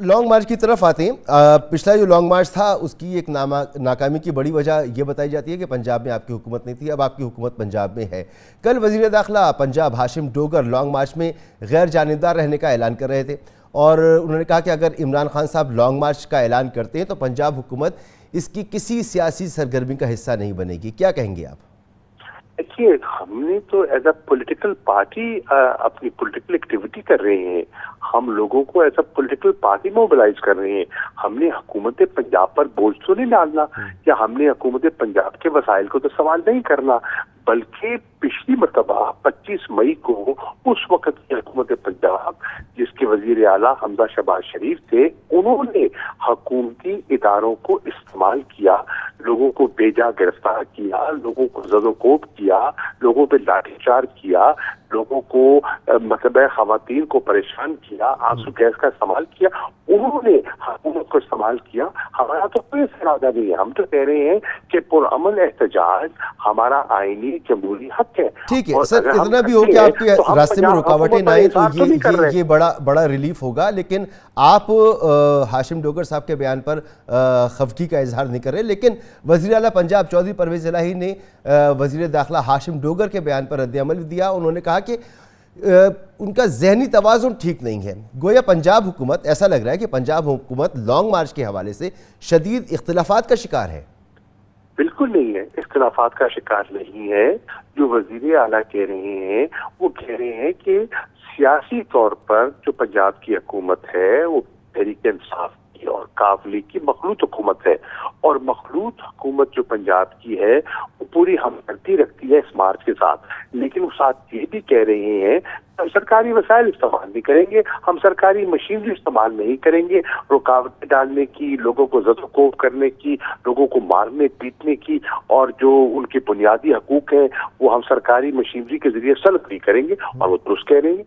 Long march کی طرف آتے ہیں. پچھلا جو لانگ مارچ تھا اس کی ایک ناکامی کی بڑی وجہ یہ بتائی جاتی ہے کہ پنجاب میں آپ کی حکومت نہیں تھی, اب آپ کی حکومت پنجاب میں ہے. کل وزیر داخلہ پنجاب ہاشم ڈوگر لانگ مارچ میں غیر جانبدار رہنے کا اعلان کر رہے تھے, اور انہوں نے کہا کہ اگر عمران خان صاحب لانگ مارچ کا اعلان کرتے ہیں تو پنجاب حکومت اس کی کسی سیاسی سرگرمی کا حصہ نہیں بنے گی. کیا کہیں گے آپ؟ دیکھیے, ہم نے تو ایز اے پولیٹیکل پارٹی اپنی پولیٹیکل ایکٹیویٹی کر رہے ہیں, ہم لوگوں کو as a political party mobilize کر رہے ہیں. ہم نے حکومت پنجاب پر بوجھ تو نہیں ڈالنا, یا ہم نے حکومت پنجاب کے وسائل کو تو سوال نہیں کرنا, بلکہ پچھلی مرتبہ 25 مئی کو اس وقت کی حکومت پنجاب جس کے وزیر اعلیٰ حمزہ شہباز شریف تھے, انہوں نے حکومتی اداروں کو استعمال کیا, لوگوں کو بیجا گرفتار کیا, لوگوں کو زد و کوب کیا, لوگوں پہ لاٹھی چارج کیا, لوگوں کو مطلب خواتین کو پریشان کیا, آنسو گیس کا استعمال کیا. انہوں نے حکومت کو استعمال کیا. ہمارا تو کوئی ارادہ نہیں ہے, ہم تو کہہ رہے ہیں کہ پرامن احتجاج ہمارا آئینی جمہوری حق ہے. ٹھیک ہے سر, اتنا بھی ہو کہ آپ کے راستے میں رکاوٹیں نہ آئیں تو یہ بڑا ریلیف ہوگا, لیکن آپ ہاشم ڈوگر صاحب کے بیان پر خفگی کا اظہار نہیں کر رہے, لیکن وزیر اعلیٰ پنجاب چودھری پرویز الہی نے وزیر داخلہ ہاشم ڈوگر کے بیان پر رد عمل دیا. انہوں نے کہا کہ ان کا ذہنی توازن ٹھیک نہیں ہے. گویا پنجاب حکومت, ایسا لگ رہا ہے کہ پنجاب حکومت لانگ مارچ کے حوالے سے شدید اختلافات کا شکار ہے. بالکل نہیں ہے, اختلافات کا شکار نہیں ہے. جو وزیر اعلیٰ کہہ رہے ہیں وہ کہہ رہے ہیں کہ سیاسی طور پر جو پنجاب کی حکومت ہے وہ تحریک انصاف کی اور قابلی کی مخلوط حکومت ہے, اور مخلوط حکومت جو پنجاب کی ہے وہ پوری ہمدردی رکھتی ہے اس مارچ کے ساتھ. لیکن وہ ساتھ یہ بھی کہہ رہے ہیں ہم سرکاری وسائل استعمال نہیں کریں گے, ہم سرکاری مشینری استعمال نہیں کریں گے, رکاوٹیں ڈالنے کی, لوگوں کو زد و کوب کرنے کی, لوگوں کو مارنے پیٹنے کی, اور جو ان کے بنیادی حقوق ہیں وہ ہم سرکاری مشینری کے ذریعے سلب نہیں کریں گے. اور وہ درست کہہ رہے ہیں.